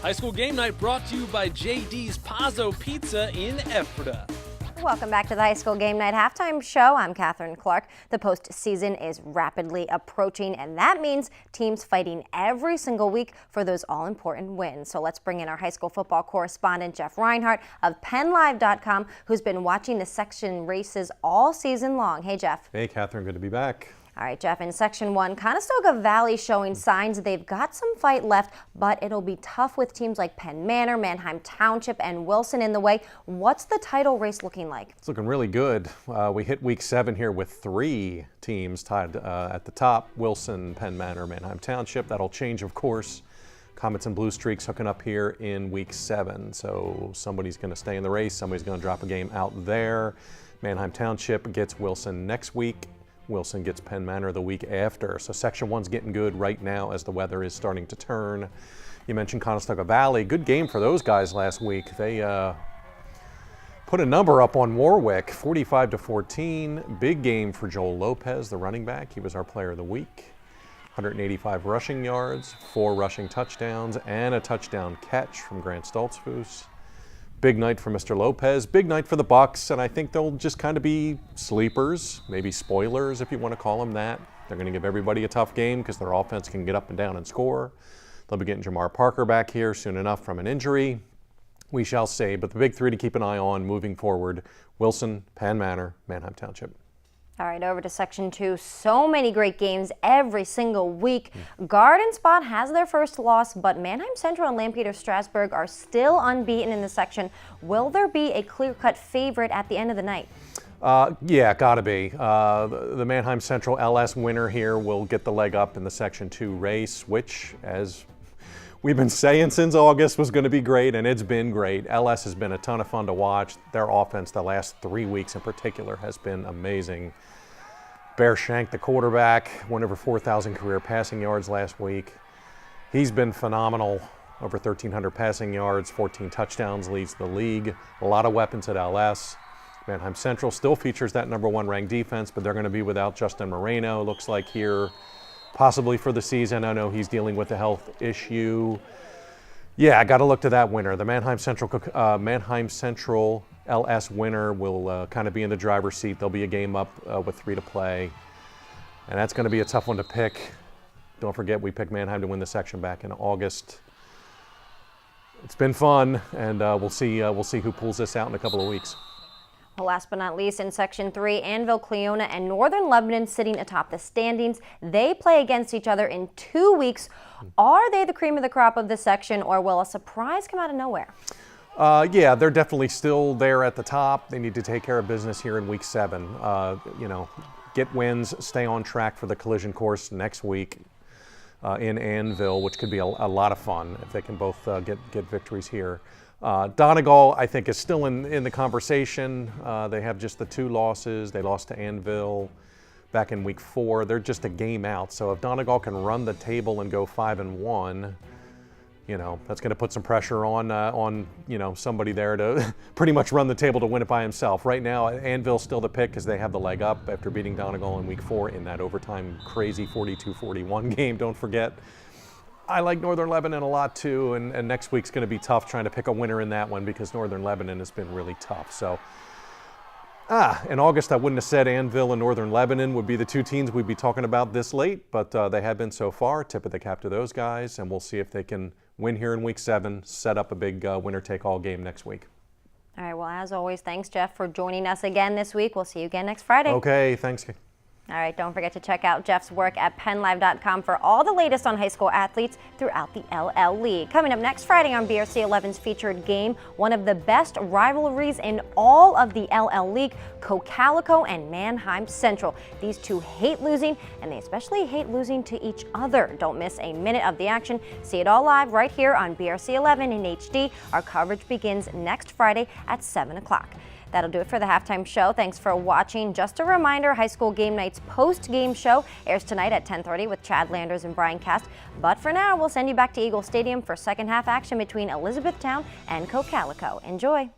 High School Game Night brought to you by JD's Pazzo Pizza in Ephrata. Welcome back to the High School Game Night halftime show. I'm Catherine Clark. The postseason is rapidly approaching, and that means teams fighting every single week for those all-important wins. So let's bring in our high school football correspondent, Jeff Reinhardt of PennLive.com, who's been watching the section races all season long. Hey, Jeff. Hey, Catherine. Good to be back. All right, Jeff, in Section 1, Conestoga Valley showing signs they've got some fight left, but it'll be tough with teams like Penn Manor, Manheim Township, and Wilson in the way. What's the title race looking like? It's looking really good. We hit week 7 here with 3 teams tied at the top: Wilson, Penn Manor, Manheim Township. That'll change, of course. Comets and Blue Streaks hooking up here in week 7. So somebody's going to stay in the race. Somebody's going to drop a game out there. Manheim Township gets Wilson next week. Wilson gets Penn Manor the week after. So Section 1's getting good right now as the weather is starting to turn. You mentioned Conestoga Valley. Good game for those guys last week. They put a number up on Warwick, 45-14. Big game for Joel Lopez, the running back. He was our player of the week. 185 rushing yards, 4 rushing touchdowns, and a touchdown catch from Grant Stoltzfus. Big night for Mr. Lopez, big night for the Bucks, and I think they'll just kind of be sleepers, maybe spoilers if you want to call them that. They're going to give everybody a tough game because their offense can get up and down and score. They'll be getting Jamar Parker back here soon enough from an injury. We shall see, but the big 3 to keep an eye on moving forward: Wilson, Penn Manor, Manheim Township. All right, over to Section 2. So many great games every single week. Garden Spot has their first loss, but Manheim Central and Lampeter Strasburg are still unbeaten in the section. Will there be a clear-cut favorite at the end of the night? Yeah, gotta be. The Manheim Central LS winner here will get the leg up in the Section 2 race, which, as we've been saying since August, was going to be great, and it's been great. LS has been a ton of fun to watch. Their offense the last 3 weeks in particular has been amazing. Bear Shank, the quarterback, went over 4,000 career passing yards last week. He's been phenomenal. Over 1,300 passing yards, 14 touchdowns, leads the league. A lot of weapons at LS. Manheim Central still features that #1 ranked defense, but they're going to be without Justin Moreno, looks like here, possibly for the season. I know he's dealing with a health issue. Yeah, I got to look to that winner. The Manheim Central LS winner will kind of be in the driver's seat. There'll be a game up with 3 to play, and that's going to be a tough one to pick. Don't forget, we picked Manheim to win the section back in August. It's been fun, and we'll see who pulls this out in a couple of weeks. Well, last but not least, in Section 3, Annville, Cleona, and Northern Lebanon sitting atop the standings. They play against each other in 2 weeks. Are they the cream of the crop of this section, or will a surprise come out of nowhere? Yeah, they're definitely still there at the top. They need to take care of business here in week 7. Get wins, stay on track for the collision course next week in Annville, which could be a lot of fun if they can both get victories here. Donegal, I think, is still in the conversation. They have just the 2 losses. They lost to Annville back in week 4. They're just a game out. So if Donegal can run the table and go 5-1, that's going to put some pressure on somebody there to pretty much run the table to win it by himself. Right now, Annville's still the pick because they have the leg up after beating Donegal in week 4 in that overtime crazy 42-41 game. Don't forget. I like Northern Lebanon a lot too, and next week's going to be tough trying to pick a winner in that one because Northern Lebanon has been really tough. So, in August I wouldn't have said Annville and Northern Lebanon would be the 2 teams we'd be talking about this late, but they have been so far. Tip of the cap to those guys, and we'll see if they can win here in week 7, set up a big winner-take-all game next week. All right, well, as always, thanks, Jeff, for joining us again this week. We'll see you again next Friday. Okay, thanks. All right, don't forget to check out Jeff's work at PennLive.com for all the latest on high school athletes throughout the LL League. Coming up next Friday on BRC 11's featured game, one of the best rivalries in all of the LL League, Cocalico and Manheim Central. These 2 hate losing, and they especially hate losing to each other. Don't miss a minute of the action. See it all live right here on BRC 11 in HD. Our coverage begins next Friday at 7 o'clock. That'll do it for the halftime show. Thanks for watching. Just a reminder, High School Game Night's post-game show airs tonight at 10:30 with Chad Landers and Brian Cast. But for now, we'll send you back to Eagle Stadium for second half action between Elizabethtown and Cocalico. Enjoy.